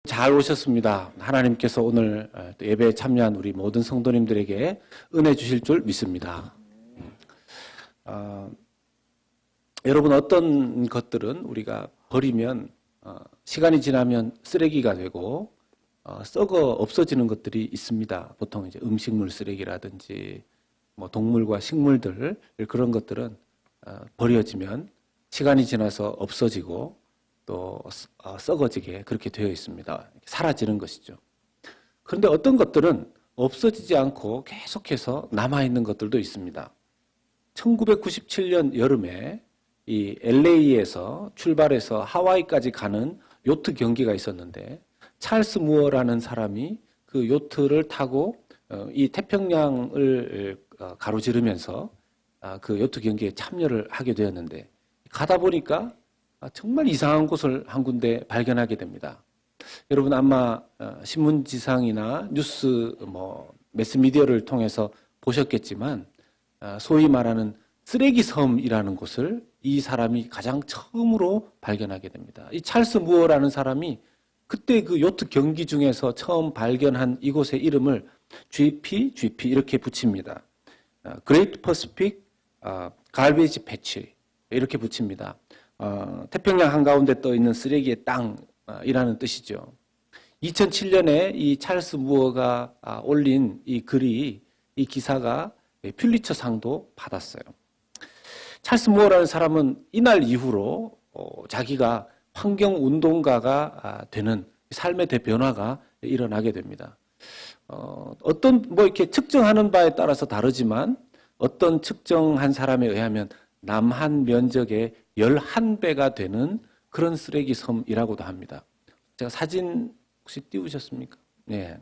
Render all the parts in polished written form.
잘 오셨습니다. 하나님께서 오늘 예배에 참여한 우리 모든 성도님들에게 은혜 주실 줄 믿습니다. 여러분, 어떤 것들은 우리가 버리면 시간이 지나면 쓰레기가 되고 썩어 없어지는 것들이 있습니다. 보통 이제 음식물 쓰레기라든지 뭐 동물과 식물들, 그런 것들은 버려지면 시간이 지나서 없어지고 또 썩어지게 그렇게 되어 있습니다. 사라지는 것이죠. 그런데 어떤 것들은 없어지지 않고 계속해서 남아있는 것들도 있습니다. 1997년 여름에 이 LA에서 출발해서 하와이까지 가는 요트 경기가 있었는데, 찰스 무어라는 사람이 그 요트를 타고 이 태평양을 가로지르면서 그 요트 경기에 참여를 하게 되었는데, 가다 보니까 정말 이상한 곳을 한 군데 발견하게 됩니다. 여러분 아마 신문지상이나 뉴스 매스미디어를 통해서 보셨겠지만, 소위 말하는 쓰레기 섬이라는 곳을 이 사람이 가장 처음으로 발견하게 됩니다. 이 찰스 무어라는 사람이 그때 그 요트 경기 중에서 처음 발견한 이곳의 이름을 GP 이렇게 붙입니다. Great Pacific Garbage Patch 이렇게 붙입니다. 태평양 한가운데 떠 있는 쓰레기의 땅이라는 뜻이죠. 2007년에 이 찰스 무어가 올린 이 글이, 이 기사가 퓰리처 상도 받았어요. 찰스 무어라는 사람은 이날 이후로 자기가 환경운동가가 되는 삶의 대변화가 일어나게 됩니다. 어떤 이렇게 측정하는 바에 따라서 다르지만, 어떤 측정한 사람에 의하면 남한 면적의 11배가 되는 그런 쓰레기 섬이라고도 합니다. 제가 사진 혹시 띄우셨습니까? 네.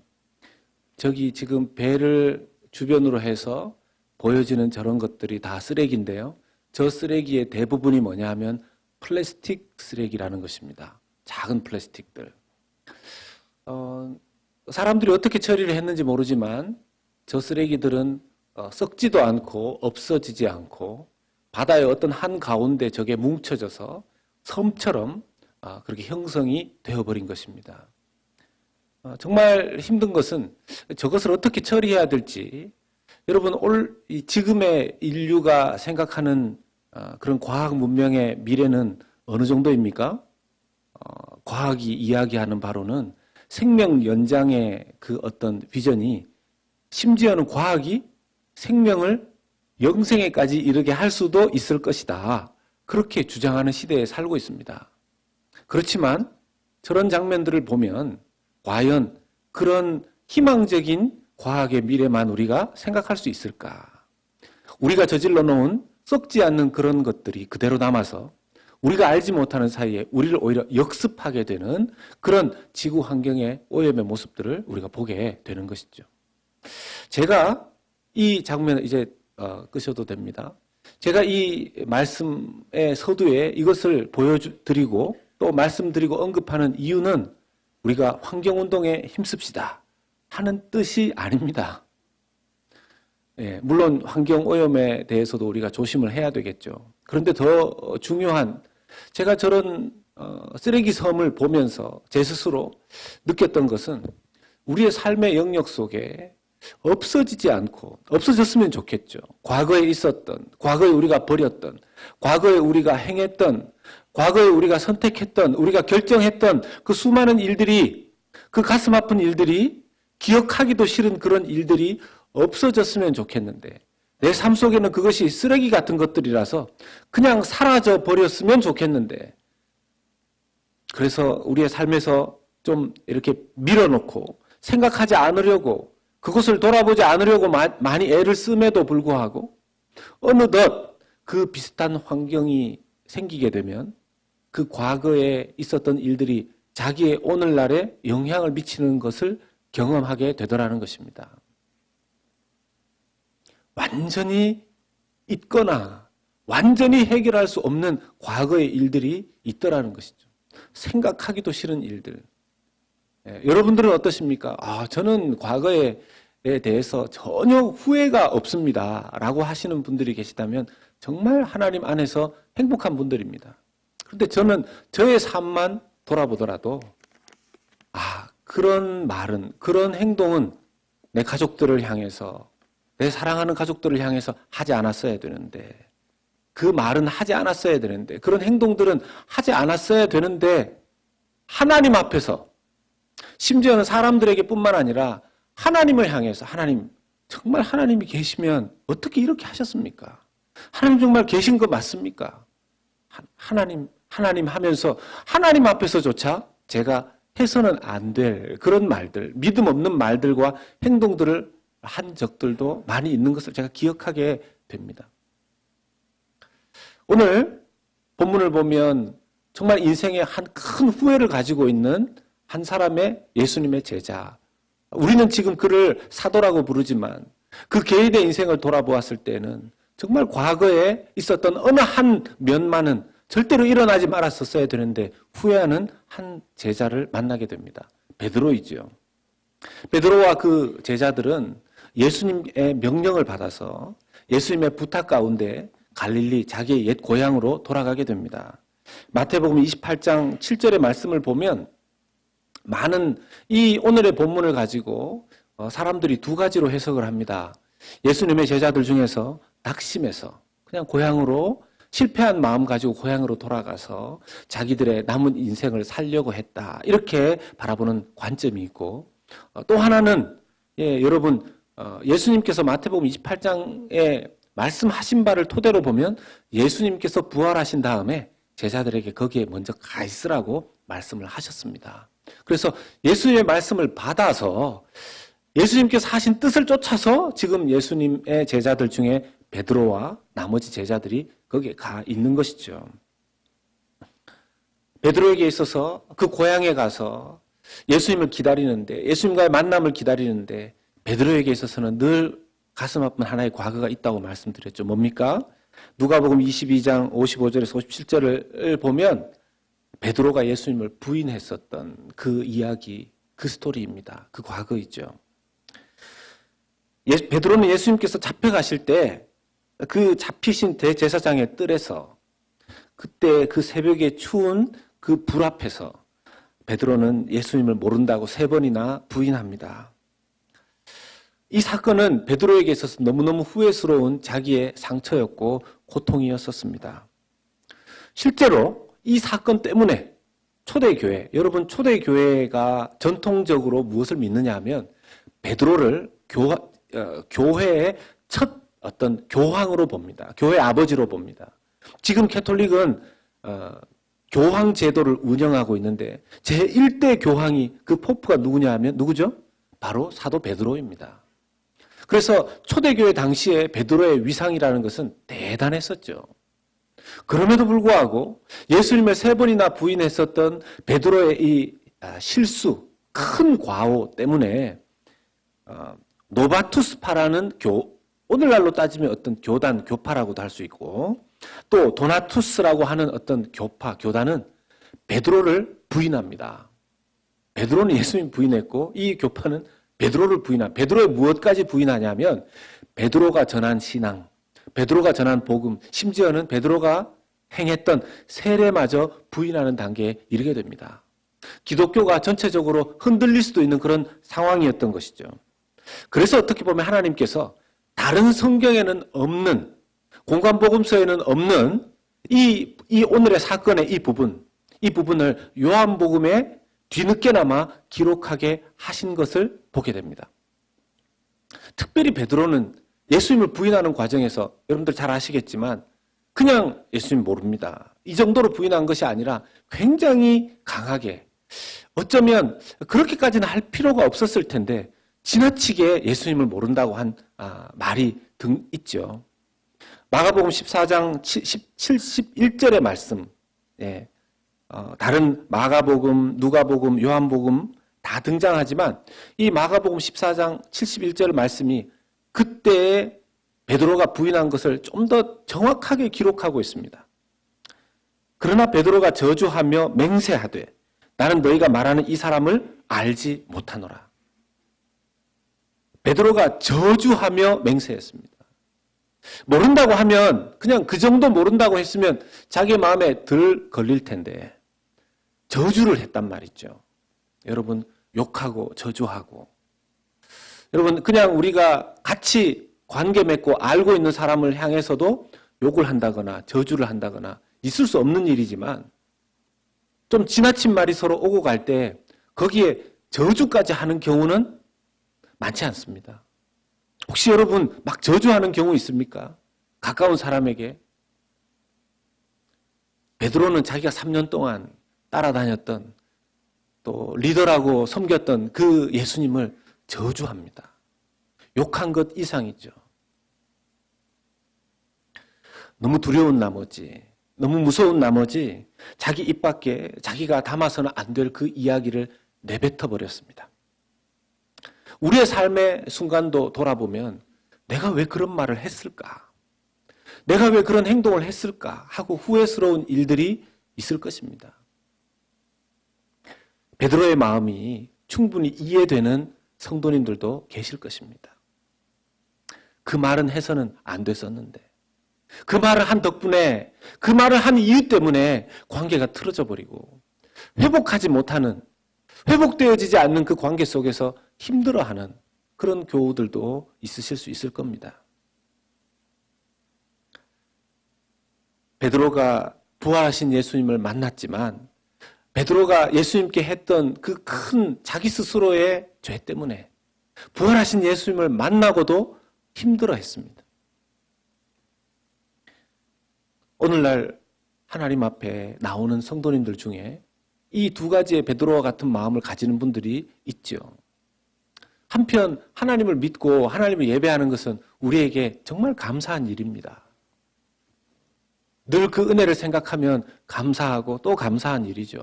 저기 지금 배를 주변으로 해서 보여지는 저런 것들이 다 쓰레기인데요. 저 쓰레기의 대부분이 뭐냐 하면 플라스틱 쓰레기라는 것입니다. 작은 플라스틱들. 사람들이 어떻게 처리를 했는지 모르지만 저 쓰레기들은 썩지도 않고 없어지지 않고 바다의 어떤 한가운데 저게 뭉쳐져서 섬처럼 그렇게 형성이 되어버린 것입니다. 정말 힘든 것은 저것을 어떻게 처리해야 될지. 여러분, 지금의 인류가 생각하는 그런 과학 문명의 미래는 어느 정도입니까? 과학이 이야기하는 바로는 생명 연장의 그 어떤 비전이, 심지어는 과학이 생명을 영생에까지 이르게 할 수도 있을 것이다, 그렇게 주장하는 시대에 살고 있습니다. 그렇지만 저런 장면들을 보면 과연 그런 희망적인 과학의 미래만 우리가 생각할 수 있을까? 우리가 저질러 놓은 썩지 않는 그런 것들이 그대로 남아서 우리가 알지 못하는 사이에 우리를 오히려 역습하게 되는 그런 지구 환경의 오염의 모습들을 우리가 보게 되는 것이죠. 제가 이 장면을 이제 끄셔도 됩니다. 제가 이 말씀의 서두에 이것을 보여드리고 또 말씀드리고 언급하는 이유는 우리가 환경운동에 힘씁시다 하는 뜻이 아닙니다. 예, 물론 환경오염에 대해서도 우리가 조심을 해야 되겠죠. 그런데 더 중요한, 제가 저런 쓰레기 섬을 보면서 제 스스로 느꼈던 것은, 우리의 삶의 영역 속에 없어지지 않고, 없어졌으면 좋겠죠. 과거에 있었던, 과거에 우리가 버렸던, 과거에 우리가 행했던, 과거에 우리가 선택했던, 우리가 결정했던 그 수많은 일들이, 그 가슴 아픈 일들이, 기억하기도 싫은 그런 일들이 없어졌으면 좋겠는데, 내 삶 속에는 그것이 쓰레기 같은 것들이라서 그냥 사라져 버렸으면 좋겠는데, 그래서 우리의 삶에서 좀 이렇게 밀어놓고 생각하지 않으려고, 그것을 돌아보지 않으려고 많이 애를 씀에도 불구하고 어느덧 그 비슷한 환경이 생기게 되면 그 과거에 있었던 일들이 자기의 오늘날에 영향을 미치는 것을 경험하게 되더라는 것입니다. 완전히 잊거나 완전히 해결할 수 없는 과거의 일들이 있더라는 것이죠. 생각하기도 싫은 일들. 여러분들은 어떠십니까? 저는 과거에 대해서 전혀 후회가 없습니다 라고 하시는 분들이 계시다면 정말 하나님 안에서 행복한 분들입니다. 그런데 저는 저의 삶만 돌아보더라도 그런 말은, 그런 행동은 내 가족들을 향해서, 내 사랑하는 가족들을 향해서 하지 않았어야 되는데, 그 말은 하지 않았어야 되는데, 그런 행동들은 하지 않았어야 되는데, 하나님 앞에서, 심지어는 사람들에게 뿐만 아니라 하나님을 향해서, 하나님, 정말 하나님이 계시면 어떻게 이렇게 하셨습니까? 하나님 정말 계신 거 맞습니까? 하나님 하면서 하나님 앞에서조차 제가 해서는 안 될 그런 말들, 믿음 없는 말들과 행동들을 한 적들도 많이 있는 것을 제가 기억하게 됩니다. 오늘 본문을 보면 정말 인생의 한 큰 후회를 가지고 있는 한 사람의 예수님의 제자. 우리는 지금 그를 사도라고 부르지만 그 개인의 인생을 돌아보았을 때는 정말 과거에 있었던 어느 한 면만은 절대로 일어나지 말았었어야 되는데 후회하는 한 제자를 만나게 됩니다. 베드로이죠. 베드로와 그 제자들은 예수님의 명령을 받아서 예수님의 부탁 가운데 갈릴리 자기의 옛 고향으로 돌아가게 됩니다. 마태복음 28장 7절의 말씀을 보면 많은 이 오늘의 본문을 가지고 사람들이 두 가지로 해석을 합니다. 예수님의 제자들 중에서 낙심해서 그냥 고향으로 실패한 마음 가지고 고향으로 돌아가서 자기들의 남은 인생을 살려고 했다. 이렇게 바라보는 관점이 있고 또 하나는 여러분 예수님께서 마태복음 28장에 말씀하신 바를 토대로 보면 예수님께서 부활하신 다음에 제자들에게 거기에 먼저 가 있으라고 말씀을 하셨습니다. 그래서 예수님의 말씀을 받아서 예수님께서 하신 뜻을 쫓아서 지금 예수님의 제자들 중에 베드로와 나머지 제자들이 거기에 가 있는 것이죠. 베드로에게 있어서 그 고향에 가서 예수님을 기다리는데 예수님과의 만남을 기다리는데 베드로에게 있어서는 늘 가슴 아픈 하나의 과거가 있다고 말씀드렸죠. 뭡니까? 누가복음 22장 55절에서 57절을 보면 베드로가 예수님을 부인했었던 그 이야기, 그 스토리입니다. 그 과거이죠. 베드로는 예수님께서 잡혀가실 때 그 잡히신 대제사장의 뜰에서 그때 그 새벽에 추운 그 불 앞에서 베드로는 예수님을 모른다고 3번이나 부인합니다. 이 사건은 베드로에게 있어서 너무너무 후회스러운 자기의 상처였고 고통이었었습니다. 실제로 이 사건 때문에 초대교회, 여러분 초대교회가 전통적으로 무엇을 믿느냐 하면 베드로를 교회의 첫 어떤 교황으로 봅니다. 교회 아버지로 봅니다. 지금 캐톨릭은 교황 제도를 운영하고 있는데 제1대 교황이 그 포프가 누구냐 하면 누구죠? 바로 사도 베드로입니다. 그래서 초대교회 당시에 베드로의 위상이라는 것은 대단했었죠. 그럼에도 불구하고 예수님을 3번이나 부인했었던 베드로의 이 실수, 큰 과오 때문에 노바투스파라는 오늘날로 따지면 어떤 교단, 교파라고도 할 수 있고 또 도나투스라고 하는 어떤 교단은 베드로를 부인합니다. 베드로는 예수님 부인했고 이 교파는 베드로를 부인한, 베드로의 무엇까지 부인하냐면 베드로가 전한 신앙, 베드로가 전한 복음, 심지어는 베드로가 행했던 세례마저 부인하는 단계에 이르게 됩니다. 기독교가 전체적으로 흔들릴 수도 있는 그런 상황이었던 것이죠. 그래서 어떻게 보면 하나님께서 다른 성경에는 없는, 공관복음서에는 없는 이 오늘의 사건의 이 부분을 요한복음에 뒤늦게나마 기록하게 하신 것을 보게 됩니다. 특별히 베드로는 예수님을 부인하는 과정에서 여러분들 잘 아시겠지만 그냥 예수님 모릅니다. 이 정도로 부인한 것이 아니라 굉장히 강하게, 어쩌면 그렇게까지는 할 필요가 없었을 텐데 지나치게 예수님을 모른다고 한 말이 있죠. 마가복음 14장 71절의 말씀, 다른 마가복음, 누가복음, 요한복음 다 등장하지만 이 마가복음 14장 71절 말씀이 그때 베드로가 부인한 것을 좀 더 정확하게 기록하고 있습니다. 그러나 베드로가 저주하며 맹세하되 나는 너희가 말하는 이 사람을 알지 못하노라. 베드로가 저주하며 맹세했습니다. 모른다고 하면 그냥 그 정도 모른다고 했으면 자기 마음에 덜 걸릴 텐데 저주를 했단 말이죠. 여러분 욕하고 저주하고. 여러분, 그냥 우리가 같이 관계 맺고 알고 있는 사람을 향해서도 욕을 한다거나 저주를 한다거나 있을 수 없는 일이지만, 좀 지나친 말이 서로 오고 갈 때 거기에 저주까지 하는 경우는 많지 않습니다. 혹시 여러분 막 저주하는 경우 있습니까? 가까운 사람에게. 베드로는 자기가 3년 동안 따라다녔던, 또 리더라고 섬겼던 그 예수님을 저주합니다. 욕한 것 이상이죠. 너무 두려운 나머지, 너무 무서운 나머지 자기 입 밖에 자기가 담아서는 안 될 그 이야기를 내뱉어 버렸습니다. 우리의 삶의 순간도 돌아보면 내가 왜 그런 말을 했을까? 내가 왜 그런 행동을 했을까? 하고 후회스러운 일들이 있을 것입니다. 베드로의 마음이 충분히 이해되는 성도님들도 계실 것입니다. 그 말은 해서는 안 됐었는데, 그 말을 한 덕분에, 그 말을 한 이유 때문에 관계가 틀어져 버리고 회복하지 못하는, 회복되어지지 않는 그 관계 속에서 힘들어하는 그런 교우들도 있으실 수 있을 겁니다. 베드로가 부활하신 예수님을 만났지만 베드로가 예수님께 했던 그 큰 자기 스스로의 죄 때문에 부활하신 예수님을 만나고도 힘들어했습니다. 오늘날 하나님 앞에 나오는 성도님들 중에 이 두 가지의 베드로와 같은 마음을 가지는 분들이 있죠. 한편 하나님을 믿고 하나님을 예배하는 것은 우리에게 정말 감사한 일입니다. 늘 그 은혜를 생각하면 감사하고 또 감사한 일이죠.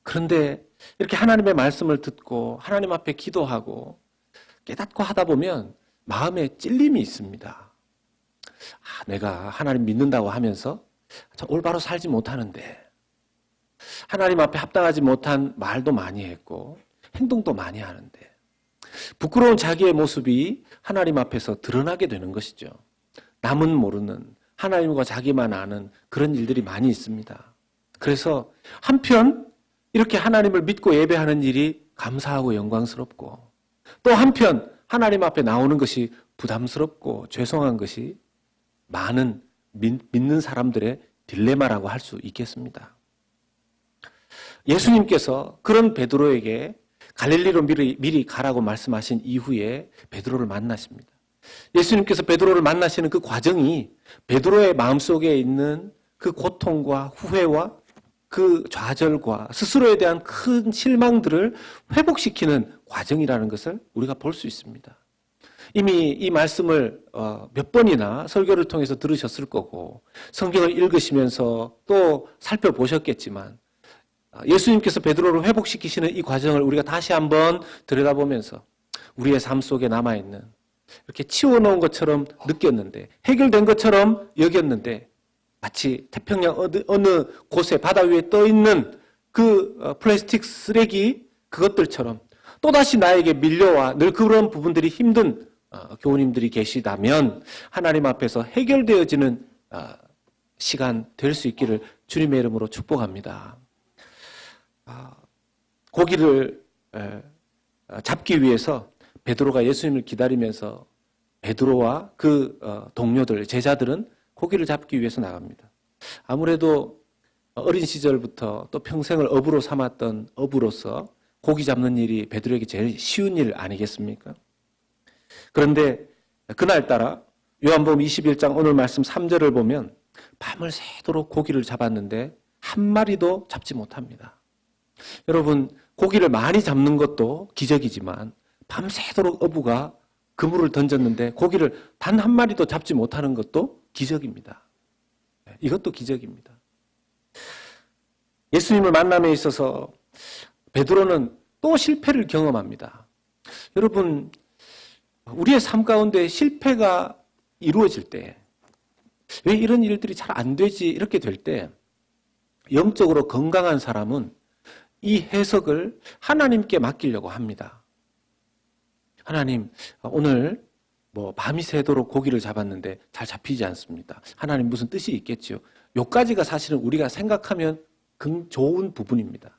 그런데 이렇게 하나님의 말씀을 듣고 하나님 앞에 기도하고 깨닫고 하다 보면 마음에 찔림이 있습니다. 내가 하나님 믿는다고 하면서 올바로 살지 못하는데, 하나님 앞에 합당하지 못한 말도 많이 했고 행동도 많이 하는데, 부끄러운 자기의 모습이 하나님 앞에서 드러나게 되는 것이죠. 남은 모르는, 하나님과 자기만 아는 그런 일들이 많이 있습니다. 그래서 한편 이렇게 하나님을 믿고 예배하는 일이 감사하고 영광스럽고, 또 한편 하나님 앞에 나오는 것이 부담스럽고 죄송한 것이 많은 믿는 사람들의 딜레마라고 할 수 있겠습니다. 예수님께서 그런 베드로에게 갈릴리로 미리 가라고 말씀하신 이후에 베드로를 만나십니다. 예수님께서 베드로를 만나시는 그 과정이 베드로의 마음속에 있는 그 고통과 후회와 그 좌절과 스스로에 대한 큰 실망들을 회복시키는 과정이라는 것을 우리가 볼 수 있습니다. 이미 이 말씀을 몇 번이나 설교를 통해서 들으셨을 거고 성경을 읽으시면서 또 살펴보셨겠지만, 예수님께서 베드로를 회복시키시는 이 과정을 우리가 다시 한번 들여다보면서 우리의 삶 속에 남아있는, 이렇게 치워놓은 것처럼 느꼈는데, 해결된 것처럼 여겼는데, 마치 태평양 어느 곳에 바다 위에 떠있는 그 플라스틱 쓰레기, 그것들처럼 또다시 나에게 밀려와 늘 그런 부분들이 힘든 교우님들이 계시다면 하나님 앞에서 해결되어지는 시간 될 수 있기를 주님의 이름으로 축복합니다. 고기를 잡기 위해서 베드로가 예수님을 기다리면서 베드로와 그 동료들, 제자들은 고기를 잡기 위해서 나갑니다. 아무래도 어린 시절부터 또 평생을 어부로 삼았던 어부로서 고기 잡는 일이 베드로에게 제일 쉬운 일 아니겠습니까? 그런데 그날따라 요한복음 21장 오늘 말씀 3절을 보면 밤을 새도록 고기를 잡았는데 한 마리도 잡지 못합니다. 여러분, 고기를 많이 잡는 것도 기적이지만 밤새도록 어부가 그물을 던졌는데 고기를 단 한 마리도 잡지 못하는 것도 기적입니다. 이것도 기적입니다. 예수님을 만남에 있어서 베드로는 또 실패를 경험합니다. 여러분, 우리의 삶 가운데 실패가 이루어질 때, 왜 이런 일들이 잘 안 되지? 이렇게 될 때, 영적으로 건강한 사람은 이 해석을 하나님께 맡기려고 합니다. 하나님, 오늘 밤이 새도록 고기를 잡았는데 잘 잡히지 않습니다. 하나님 무슨 뜻이 있겠지요? 요까지가 사실은 우리가 생각하면 좋은 부분입니다.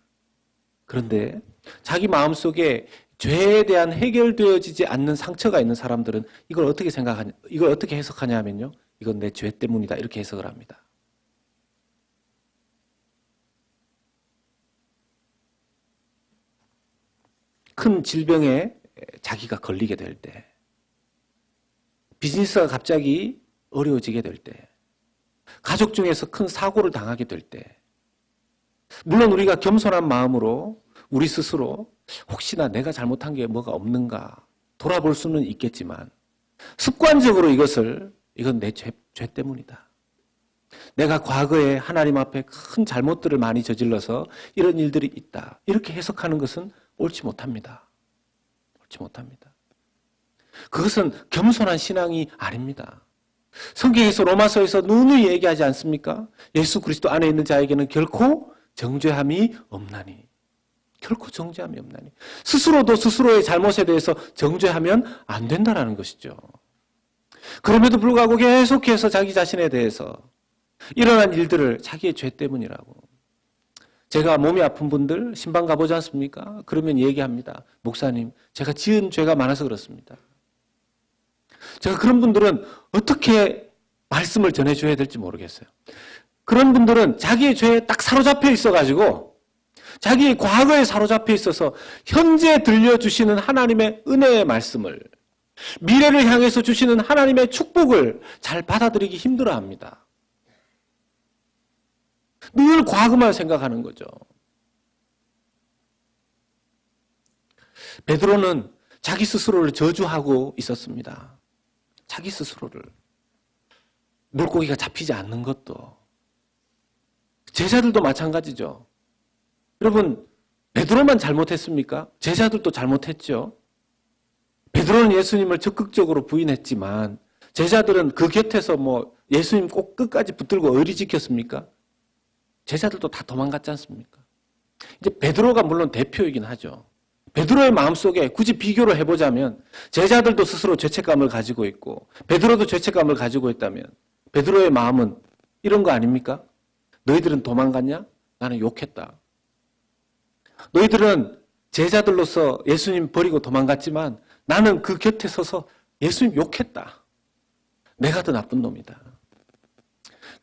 그런데 자기 마음속에 죄에 대한 해결되어지지 않는 상처가 있는 사람들은 이걸 어떻게 생각하냐, 이걸 어떻게 해석하냐 하면요. 이건 내 죄 때문이다. 이렇게 해석을 합니다. 큰 질병에 자기가 걸리게 될 때, 비즈니스가 갑자기 어려워지게 될 때, 가족 중에서 큰 사고를 당하게 될 때, 물론 우리가 겸손한 마음으로 우리 스스로 혹시나 내가 잘못한 게 뭐가 없는가 돌아볼 수는 있겠지만 습관적으로 이건 내 죄 때문이다. 내가 과거에 하나님 앞에 큰 잘못들을 많이 저질러서 이런 일들이 있다. 이렇게 해석하는 것은 옳지 못합니다. 옳지 못합니다. 그것은 겸손한 신앙이 아닙니다. 성경에서 로마서에서 누누이 얘기하지 않습니까? 예수 그리스도 안에 있는 자에게는 결코 정죄함이 없나니. 결코 정죄함이 없나니. 스스로도 스스로의 잘못에 대해서 정죄하면 안 된다는 것이죠. 그럼에도 불구하고 계속해서 자기 자신에 대해서 일어난 일들을 자기의 죄 때문이라고. 제가 몸이 아픈 분들 신방 가보지 않습니까? 그러면 얘기합니다. 목사님, 제가 지은 죄가 많아서 그렇습니다. 제가 그런 분들은 어떻게 말씀을 전해줘야 될지 모르겠어요. 그런 분들은 자기의 죄에 딱 사로잡혀 있어가지고 자기의 과거에 사로잡혀 있어서 현재 들려주시는 하나님의 은혜의 말씀을, 미래를 향해서 주시는 하나님의 축복을 잘 받아들이기 힘들어합니다. 늘 과거만 생각하는 거죠. 베드로는 자기 스스로를 저주하고 있었습니다. 자기 스스로를. 물고기가 잡히지 않는 것도. 제자들도 마찬가지죠. 여러분, 베드로만 잘못했습니까? 제자들도 잘못했죠. 베드로는 예수님을 적극적으로 부인했지만 제자들은 그 곁에서 예수님 꼭 끝까지 붙들고 의리 지켰습니까? 제자들도 다 도망갔지 않습니까? 이제 베드로가 물론 대표이긴 하죠. 베드로의 마음속에 굳이 비교를 해보자면 제자들도 스스로 죄책감을 가지고 있고 베드로도 죄책감을 가지고 있다면 베드로의 마음은 이런 거 아닙니까? 너희들은 도망갔냐? 나는 욕했다. 너희들은 제자들로서 예수님 버리고 도망갔지만 나는 그 곁에 서서 예수님 욕했다. 내가 더 나쁜 놈이다.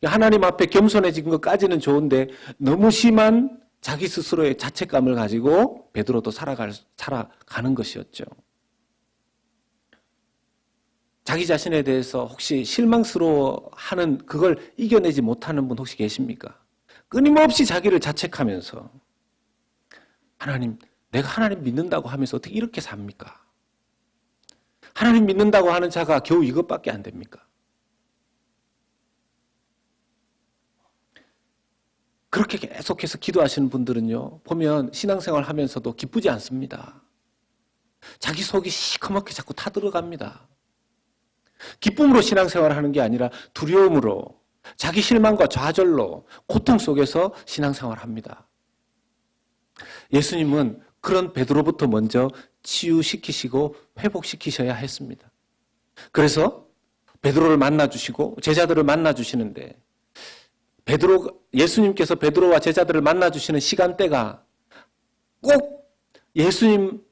하나님 앞에 겸손해진 것까지는 좋은데 너무 심한 자기 스스로의 자책감을 가지고 베드로도 살아가는 것이었죠. 자기 자신에 대해서 혹시 실망스러워하는 그걸 이겨내지 못하는 분 혹시 계십니까? 끊임없이 자기를 자책하면서 하나님, 내가 하나님 믿는다고 하면서 어떻게 이렇게 삽니까? 하나님 믿는다고 하는 자가 겨우 이것밖에 안 됩니까? 그렇게 계속해서 기도하시는 분들은요, 보면 신앙생활 하면서도 기쁘지 않습니다. 자기 속이 시커멓게 자꾸 타들어갑니다. 기쁨으로 신앙생활 하는 게 아니라 두려움으로, 자기 실망과 좌절로, 고통 속에서 신앙생활 합니다. 예수님은 그런 베드로부터 먼저 치유시키시고 회복시키셔야 했습니다. 그래서 베드로를 만나주시고 제자들을 만나주시는데 예수님께서 베드로와 제자들을 만나주시는 시간대가 꼭 예수님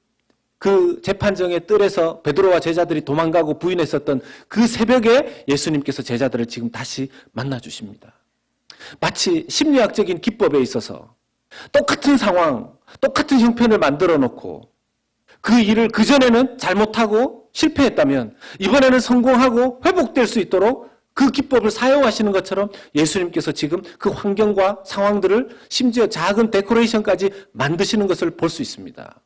그 재판정의 뜰에서 베드로와 제자들이 도망가고 부인했었던 그 새벽에 예수님께서 제자들을 지금 다시 만나주십니다. 마치 심리학적인 기법에 있어서 똑같은 상황, 똑같은 형편을 만들어 놓고 그 일을 그전에는 잘못하고 실패했다면 이번에는 성공하고 회복될 수 있도록 그 기법을 사용하시는 것처럼 예수님께서 지금 그 환경과 상황들을 심지어 작은 데코레이션까지 만드시는 것을 볼 수 있습니다.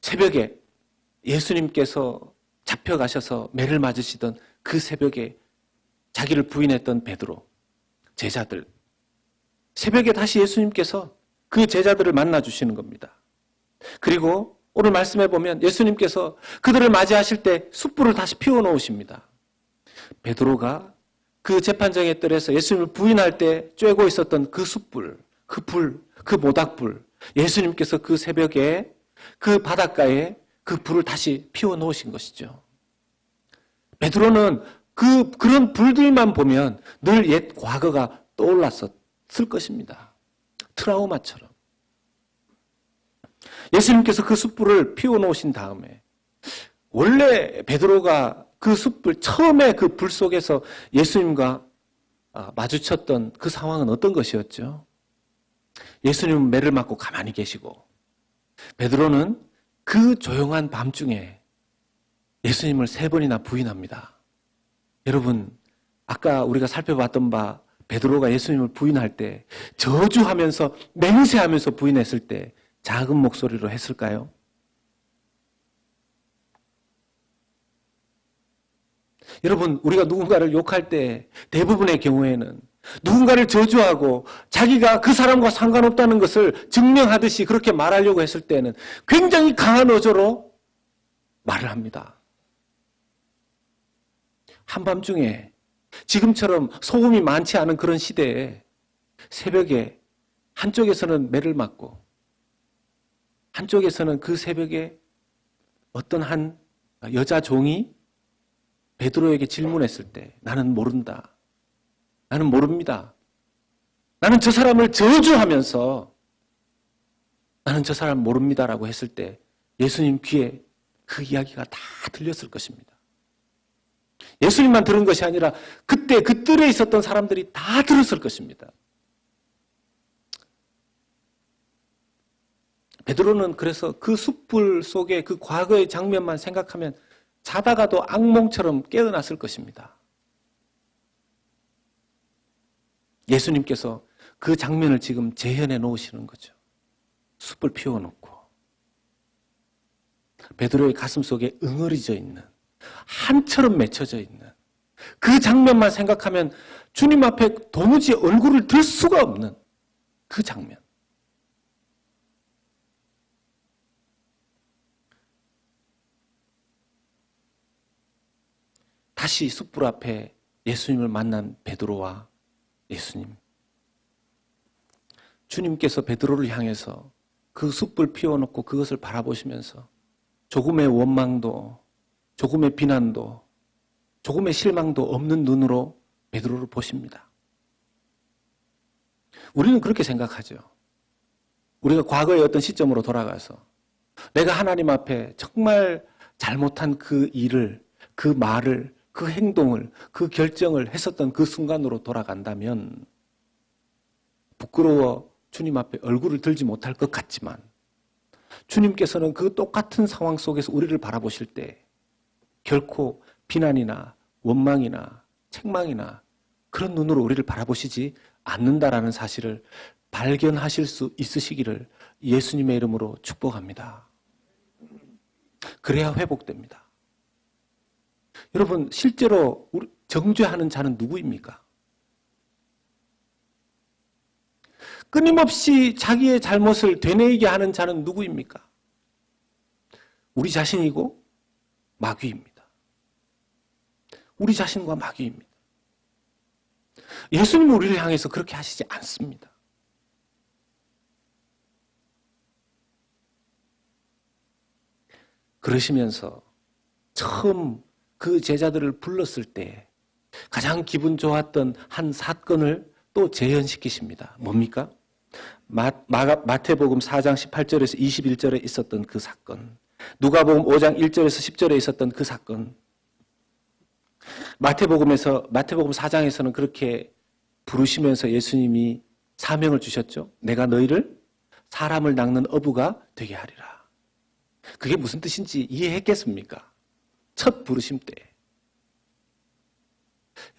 새벽에 예수님께서 잡혀가셔서 매를 맞으시던 그 새벽에 자기를 부인했던 베드로, 제자들, 새벽에 다시 예수님께서 그 제자들을 만나주시는 겁니다. 그리고 오늘 말씀해 보면 예수님께서 그들을 맞이하실 때 숯불을 다시 피워놓으십니다. 베드로가 그 재판정의 뜰에서 예수님을 부인할 때 쬐고 있었던 그 숯불, 그 불, 그 모닥불, 예수님께서 그 새벽에 그 바닷가에 그 불을 다시 피워놓으신 것이죠. 베드로는 그런 불들만 보면 늘 옛 과거가 떠올랐었을 것입니다. 트라우마처럼. 예수님께서 그 숯불을 피워놓으신 다음에 원래 베드로가 그 숯불 처음에 그 불 속에서 예수님과 마주쳤던 그 상황은 어떤 것이었죠? 예수님은 매를 맞고 가만히 계시고 베드로는 그 조용한 밤중에 예수님을 3번이나 부인합니다. 여러분, 아까 우리가 살펴봤던 바 베드로가 예수님을 부인할 때 저주하면서 맹세하면서 부인했을 때 작은 목소리로 했을까요? 여러분, 우리가 누군가를 욕할 때 대부분의 경우에는 누군가를 저주하고 자기가 그 사람과 상관없다는 것을 증명하듯이 그렇게 말하려고 했을 때는 굉장히 강한 어조로 말을 합니다. 한밤중에 지금처럼 소음이 많지 않은 그런 시대에 새벽에 한쪽에서는 매를 맞고 한쪽에서는 그 새벽에 어떤 한 여자 종이 베드로에게 질문했을 때 나는 모른다. 나는 모릅니다. 나는 저 사람을 저주하면서 나는 저 사람 모릅니다라고 했을 때 예수님 귀에 그 이야기가 다 들렸을 것입니다. 예수님만 들은 것이 아니라 그때 그 뜰에 있었던 사람들이 다 들었을 것입니다. 베드로는 그래서 그 숯불 속에 그 과거의 장면만 생각하면 자다가도 악몽처럼 깨어났을 것입니다. 예수님께서 그 장면을 지금 재현해 놓으시는 거죠. 숯불 피워놓고 베드로의 가슴 속에 응어리져 있는 한처럼 맺혀져 있는 그 장면만 생각하면 주님 앞에 도무지 얼굴을 들 수가 없는 그 장면. 다시 숯불 앞에 예수님을 만난 베드로와 예수님. 주님께서 베드로를 향해서 그 숯불 피워놓고 그것을 바라보시면서 조금의 원망도, 조금의 비난도, 조금의 실망도 없는 눈으로 베드로를 보십니다. 우리는 그렇게 생각하죠. 우리가 과거의 어떤 시점으로 돌아가서 내가 하나님 앞에 정말 잘못한 그 일을, 그 말을, 그 행동을, 그 결정을 했었던 그 순간으로 돌아간다면 부끄러워 주님 앞에 얼굴을 들지 못할 것 같지만 주님께서는 그 똑같은 상황 속에서 우리를 바라보실 때 결코 비난이나 원망이나 책망이나 그런 눈으로 우리를 바라보시지 않는다라는 사실을 발견하실 수 있으시기를 예수님의 이름으로 축복합니다. 그래야 회복됩니다. 여러분, 실제로 정죄하는 자는 누구입니까? 끊임없이 자기의 잘못을 되뇌이게 하는 자는 누구입니까? 우리 자신이고 마귀입니다. 우리 자신과 마귀입니다. 예수님은 우리를 향해서 그렇게 하시지 않습니다. 그러시면서 처음 그 제자들을 불렀을 때 가장 기분 좋았던 한 사건을 또 재현시키십니다. 뭡니까? 마태복음 4장 18절에서 21절에 있었던 그 사건, 누가복음 5장 1절에서 10절에 있었던 그 사건, 마태복음 4장에서는 그렇게 부르시면서 예수님이 사명을 주셨죠. 내가 너희를 사람을 낚는 어부가 되게 하리라. 그게 무슨 뜻인지 이해했겠습니까? 첫 부르심 때.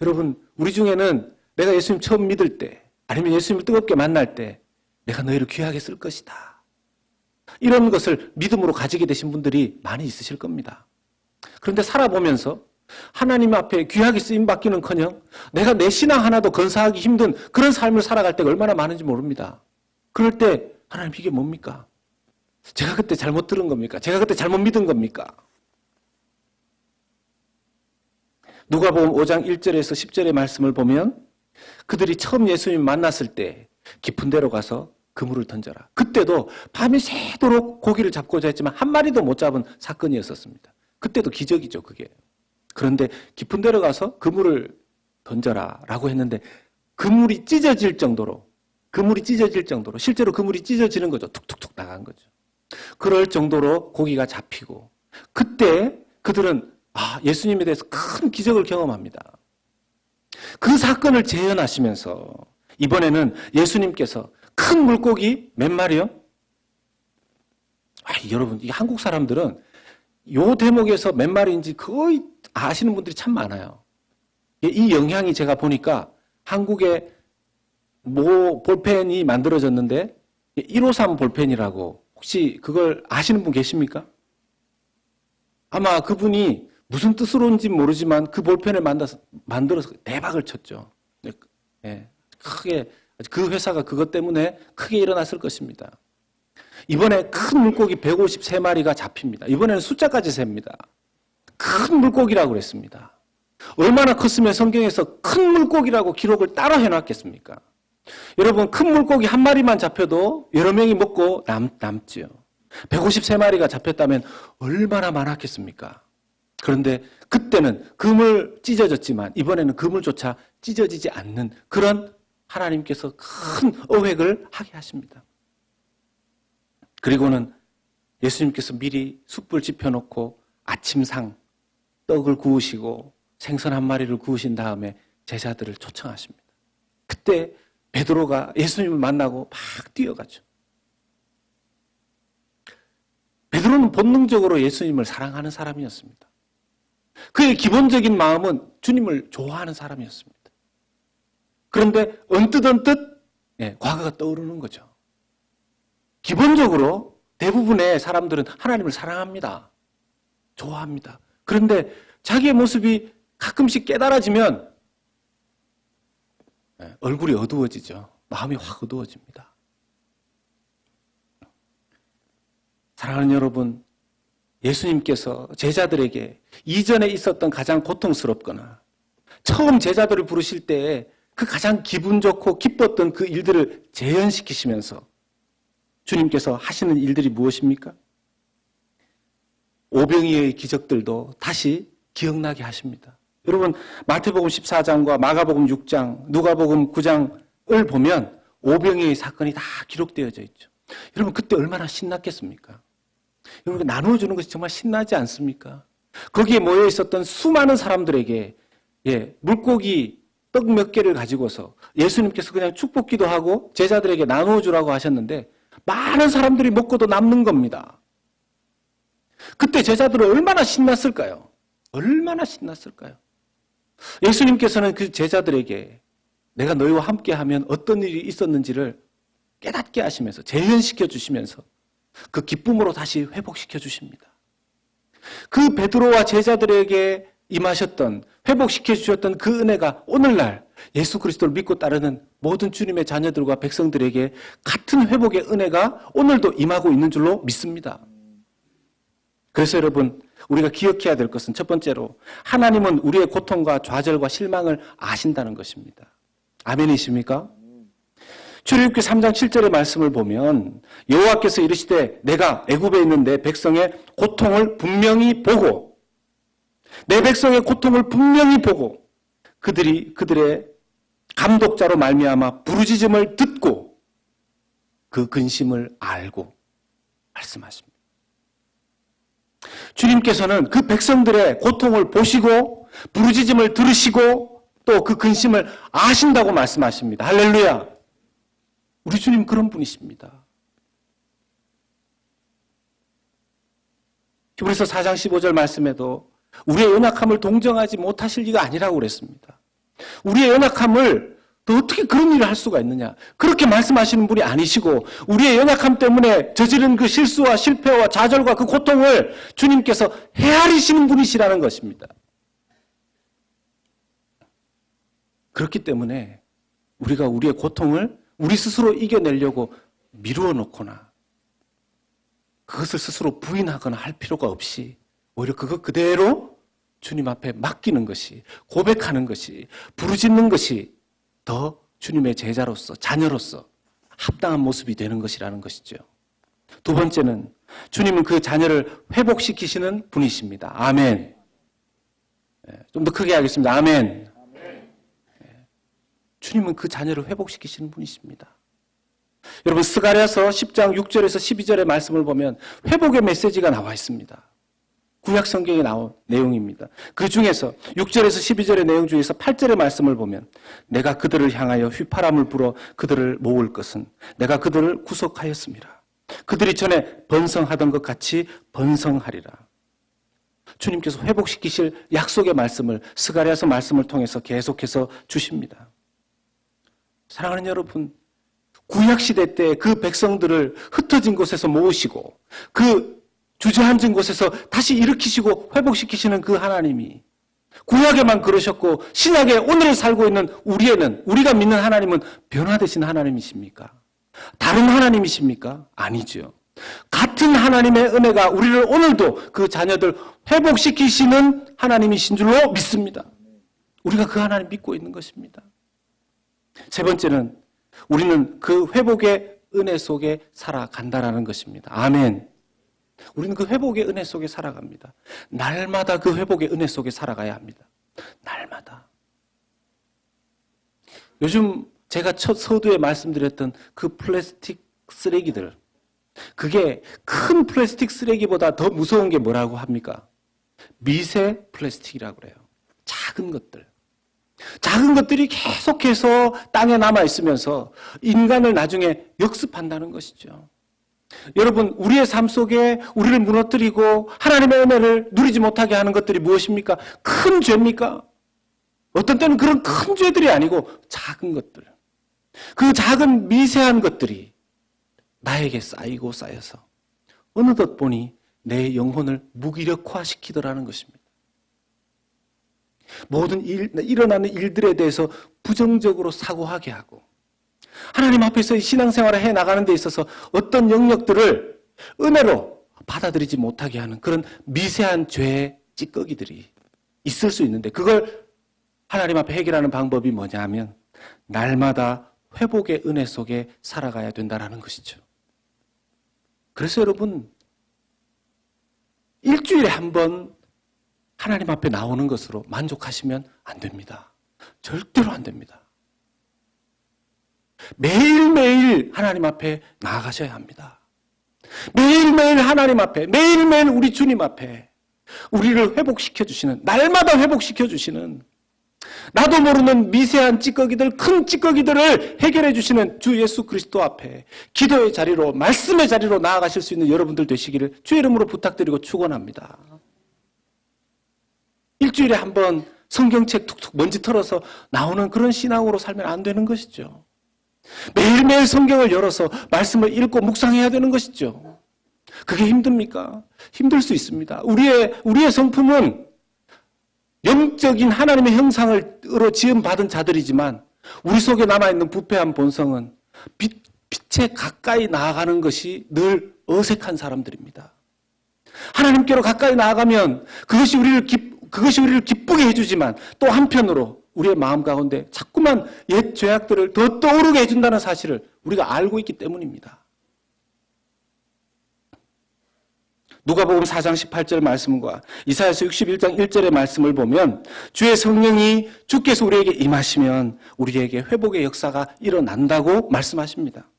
여러분, 우리 중에는 내가 예수님 처음 믿을 때 아니면 예수님을 뜨겁게 만날 때 내가 너희를 귀하게 쓸 것이다. 이런 것을 믿음으로 가지게 되신 분들이 많이 있으실 겁니다. 그런데 살아보면서 하나님 앞에 귀하게 쓰임받기는커녕 내가 내 신앙 하나도 건사하기 힘든 그런 삶을 살아갈 때가 얼마나 많은지 모릅니다. 그럴 때 하나님 이게 뭡니까? 제가 그때 잘못 들은 겁니까? 제가 그때 잘못 믿은 겁니까? 누가복음 5장 1절에서 10절의 말씀을 보면 그들이 처음 예수님 만났을 때 깊은 데로 가서 그물을 던져라. 그때도 밤이 새도록 고기를 잡고자 했지만 한 마리도 못 잡은 사건이었었습니다. 그때도 기적이죠, 그게. 그런데 깊은 데로 가서 그물을 던져라 라고 했는데 그물이 찢어질 정도로 실제로 그물이 찢어지는 거죠. 툭툭툭 나간 거죠. 그럴 정도로 고기가 잡히고 그때 그들은 예수님에 대해서 큰 기적을 경험합니다. 그 사건을 재현하시면서 이번에는 예수님께서 큰 물고기 몇 마리요? 여러분, 이 한국 사람들은 요 대목에서 몇 마리인지 거의 아시는 분들이 참 많아요. 이 영향이 제가 보니까 한국에 모 볼펜이 만들어졌는데 153 볼펜이라고 혹시 그걸 아시는 분 계십니까? 아마 그분이 무슨 뜻으로인지 모르지만 그 볼펜을 만들어서 대박을 쳤죠. 크게 그 회사가 그것 때문에 크게 일어났을 것입니다. 이번에 큰 물고기 153마리가 잡힙니다. 이번에는 숫자까지 셉니다. 큰 물고기라고 그랬습니다. 얼마나 컸으면 성경에서 큰 물고기라고 기록을 따로 해놨겠습니까? 여러분, 큰 물고기 한 마리만 잡혀도 여러 명이 먹고 남지요. 153마리가 잡혔다면 얼마나 많았겠습니까? 그런데 그때는 그물 찢어졌지만 이번에는 그물조차 찢어지지 않는 그런 하나님께서 큰 어획을 하게 하십니다. 그리고는 예수님께서 미리 숯불 지펴놓고 아침상 떡을 구우시고 생선 한 마리를 구우신 다음에 제자들을 초청하십니다. 그때 베드로가 예수님을 만나고 막 뛰어가죠. 베드로는 본능적으로 예수님을 사랑하는 사람이었습니다. 그의 기본적인 마음은 주님을 좋아하는 사람이었습니다. 그런데 언뜻 과거가 떠오르는 거죠. 기본적으로 대부분의 사람들은 하나님을 사랑합니다. 좋아합니다. 그런데 자기의 모습이 가끔씩 깨달아지면 얼굴이 어두워지죠. 마음이 확 어두워집니다. 사랑하는 여러분, 예수님께서 제자들에게 이전에 있었던 가장 고통스럽거나 처음 제자들을 부르실 때에 그 가장 기분 좋고 기뻤던 그 일들을 재현시키시면서 주님께서 하시는 일들이 무엇입니까? 오병이의 기적들도 다시 기억나게 하십니다. 여러분, 마태복음 14장과 마가복음 6장, 누가복음 9장을 보면 오병이의 사건이 다 기록되어져 있죠. 여러분, 그때 얼마나 신났겠습니까? 여러분, 나누어주는 것이 정말 신나지 않습니까? 거기에 모여 있었던 수많은 사람들에게 물고기 떡 몇 개를 가지고서 예수님께서 그냥 축복기도 하고 제자들에게 나누어주라고 하셨는데 많은 사람들이 먹고도 남는 겁니다. 그때 제자들은 얼마나 신났을까요? 얼마나 신났을까요? 예수님께서는 그 제자들에게 내가 너희와 함께하면 어떤 일이 있었는지를 깨닫게 하시면서 재현시켜 주시면서 그 기쁨으로 다시 회복시켜 주십니다. 그 베드로와 제자들에게 임하셨던 회복시켜 주셨던 그 은혜가 오늘날 예수 그리스도를 믿고 따르는 모든 주님의 자녀들과 백성들에게 같은 회복의 은혜가 오늘도 임하고 있는 줄로 믿습니다. 그래서 여러분, 우리가 기억해야 될 것은 첫 번째로 하나님은 우리의 고통과 좌절과 실망을 아신다는 것입니다. 아멘이십니까? 출애굽기 3장 7절의 말씀을 보면 여호와께서 이르시되 내가 애굽에 있는 내 백성의 고통을 분명히 보고 내 백성의 고통을 분명히 보고 그들의 감독자로 말미암아 부르짖음을 듣고 그 근심을 알고 말씀하십니다. 주님께서는 그 백성들의 고통을 보시고 부르짖음을 들으시고 또 그 근심을 아신다고 말씀하십니다. 할렐루야. 우리 주님 그런 분이십니다. 히브리서 4장 15절 말씀에도 우리의 연약함을 동정하지 못하실 리가 아니라고 그랬습니다. 우리의 연약함을 또 어떻게 그런 일을 할 수가 있느냐. 그렇게 말씀하시는 분이 아니시고 우리의 연약함 때문에 저지른 그 실수와 실패와 좌절과 그 고통을 주님께서 헤아리시는 분이시라는 것입니다. 그렇기 때문에 우리가 우리의 고통을 우리 스스로 이겨내려고 미루어 놓거나 그것을 스스로 부인하거나 할 필요가 없이 오히려 그것 그대로 주님 앞에 맡기는 것이, 고백하는 것이, 부르짖는 것이 더 주님의 제자로서, 자녀로서 합당한 모습이 되는 것이라는 것이죠. 두 번째는 주님은 그 자녀를 회복시키시는 분이십니다. 아멘. 좀 더 크게 하겠습니다. 아멘. 주님은 그 자녀를 회복시키시는 분이십니다. 여러분 스가랴서 10장 6절에서 12절의 말씀을 보면 회복의 메시지가 나와 있습니다. 구약 성경에 나온 내용입니다. 그 중에서 6절에서 12절의 내용 중에서 8절의 말씀을 보면 내가 그들을 향하여 휘파람을 불어 그들을 모을 것은 내가 그들을 구속하였습니다. 그들이 전에 번성하던 것 같이 번성하리라. 주님께서 회복시키실 약속의 말씀을 스가랴서 말씀을 통해서 계속해서 주십니다. 사랑하는 여러분, 구약시대 때 그 백성들을 흩어진 곳에서 모으시고 그 주저앉은 곳에서 다시 일으키시고 회복시키시는 그 하나님이 구약에만 그러셨고 신약에 오늘 살고 있는 우리에는, 우리가 믿는 하나님은 변화되신 하나님이십니까? 다른 하나님이십니까? 아니죠. 같은 하나님의 은혜가 우리를 오늘도 그 자녀들 회복시키시는 하나님이신 줄로 믿습니다. 우리가 그 하나님 믿고 있는 것입니다. 세 번째는 우리는 그 회복의 은혜 속에 살아간다라는 것입니다. 아멘. 우리는 그 회복의 은혜 속에 살아갑니다. 날마다 그 회복의 은혜 속에 살아가야 합니다. 날마다. 요즘 제가 첫 서두에 말씀드렸던 그 플라스틱 쓰레기들, 그게 큰 플라스틱 쓰레기보다 더 무서운 게 뭐라고 합니까? 미세 플라스틱이라고 그래요. 작은 것들. 작은 것들이 계속해서 땅에 남아있으면서 인간을 나중에 역습한다는 것이죠. 여러분, 우리의 삶 속에 우리를 무너뜨리고 하나님의 은혜를 누리지 못하게 하는 것들이 무엇입니까? 큰 죄입니까? 어떤 때는 그런 큰 죄들이 아니고 작은 것들. 그 작은 미세한 것들이 나에게 쌓이고 쌓여서 어느덧 보니 내 영혼을 무기력화시키더라는 것입니다. 모든 일어나는 일들에 대해서 부정적으로 사고하게 하고 하나님 앞에서 이 신앙생활을 해나가는 데 있어서 어떤 영역들을 은혜로 받아들이지 못하게 하는 그런 미세한 죄의 찌꺼기들이 있을 수 있는데 그걸 하나님 앞에 해결하는 방법이 뭐냐 하면 날마다 회복의 은혜 속에 살아가야 된다는 것이죠. 그래서 여러분 일주일에 한 번 하나님 앞에 나오는 것으로 만족하시면 안 됩니다. 절대로 안 됩니다. 매일매일 하나님 앞에 나아가셔야 합니다. 매일매일 하나님 앞에, 매일매일 우리 주님 앞에 우리를 회복시켜 주시는, 날마다 회복시켜 주시는, 나도 모르는 미세한 찌꺼기들, 큰 찌꺼기들을 해결해 주시는 주 예수 그리스도 앞에 기도의 자리로, 말씀의 자리로 나아가실 수 있는 여러분들 되시기를 주의 이름으로 부탁드리고 축원합니다. 일주일에 한 번 성경책 툭툭 먼지 털어서 나오는 그런 신앙으로 살면 안 되는 것이죠. 매일매일 성경을 열어서 말씀을 읽고 묵상해야 되는 것이죠. 그게 힘듭니까? 힘들 수 있습니다. 우리의 성품은 영적인 하나님의 형상으로 지음받은 자들이지만 우리 속에 남아있는 부패한 본성은 빛에 가까이 나아가는 것이 늘 어색한 사람들입니다. 하나님께로 가까이 나아가면 그것이 우리를 기쁘게 해주지만 또 한편으로 우리의 마음 가운데 자꾸만 옛 죄악들을 더 떠오르게 해준다는 사실을 우리가 알고 있기 때문입니다. 누가복음 4장 18절 말씀과 이사야서 61장 1절의 말씀을 보면 주의 성령이 주께서 우리에게 임하시면 우리에게 회복의 역사가 일어난다고 말씀하십니다.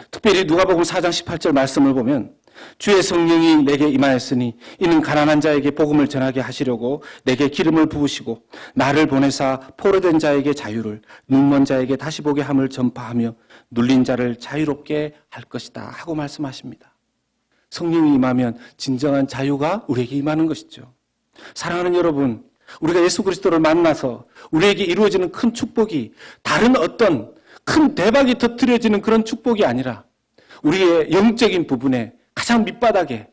특별히 누가복음 4장 18절 말씀을 보면 주의 성령이 내게 임하였으니 이는 가난한 자에게 복음을 전하게 하시려고 내게 기름을 부으시고 나를 보내사 포로된 자에게 자유를 눈먼 자에게 다시 보게 함을 전파하며 눌린 자를 자유롭게 할 것이다 하고 말씀하십니다. 성령이 임하면 진정한 자유가 우리에게 임하는 것이죠. 사랑하는 여러분, 우리가 예수 그리스도를 만나서 우리에게 이루어지는 큰 축복이 다른 어떤 큰 대박이 터뜨려지는 그런 축복이 아니라 우리의 영적인 부분에 가장 밑바닥에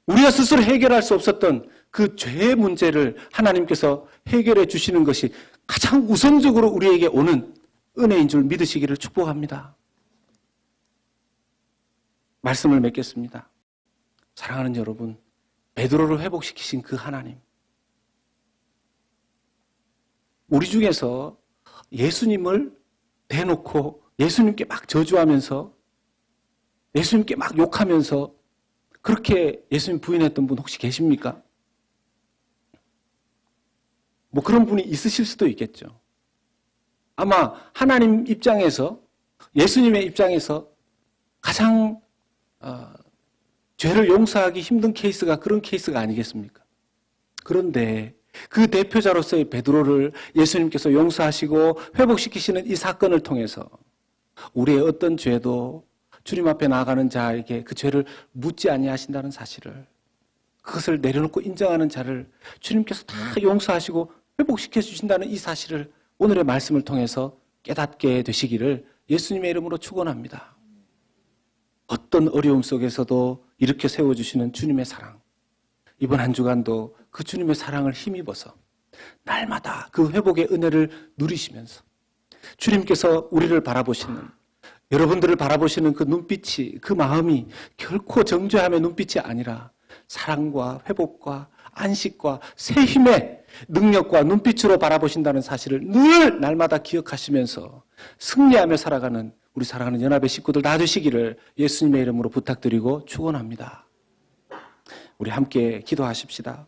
우리가 스스로 해결할 수 없었던 그 죄의 문제를 하나님께서 해결해 주시는 것이 가장 우선적으로 우리에게 오는 은혜인 줄 믿으시기를 축복합니다. 말씀을 맺겠습니다. 사랑하는 여러분, 베드로를 회복시키신 그 하나님, 우리 중에서 예수님을 대놓고 예수님께 막 저주하면서 예수님께 막 욕하면서 그렇게 예수님 부인했던 분 혹시 계십니까? 뭐 그런 분이 있으실 수도 있겠죠. 아마 하나님 입장에서, 예수님의 입장에서 가장 죄를 용서하기 힘든 케이스가 그런 케이스가 아니겠습니까? 그런데 그 대표자로서의 베드로를 예수님께서 용서하시고 회복시키시는 이 사건을 통해서 우리의 어떤 죄도 주님 앞에 나아가는 자에게 그 죄를 묻지 아니하신다는 사실을, 그것을 내려놓고 인정하는 자를 주님께서 다 용서하시고 회복시켜 주신다는 이 사실을 오늘의 말씀을 통해서 깨닫게 되시기를 예수님의 이름으로 축원합니다. 어떤 어려움 속에서도 일으켜 세워주시는 주님의 사랑, 이번 한 주간도 그 주님의 사랑을 힘입어서 날마다 그 회복의 은혜를 누리시면서 주님께서 우리를 바라보시는, 여러분들을 바라보시는 그 눈빛이, 그 마음이 결코 정죄함의 눈빛이 아니라 사랑과 회복과 안식과 새 힘의 능력과 눈빛으로 바라보신다는 사실을 늘 날마다 기억하시면서 승리하며 살아가는 우리 사랑하는 연합의 식구들 다 되시기를 예수님의 이름으로 부탁드리고 축원합니다. 우리 함께 기도하십시다.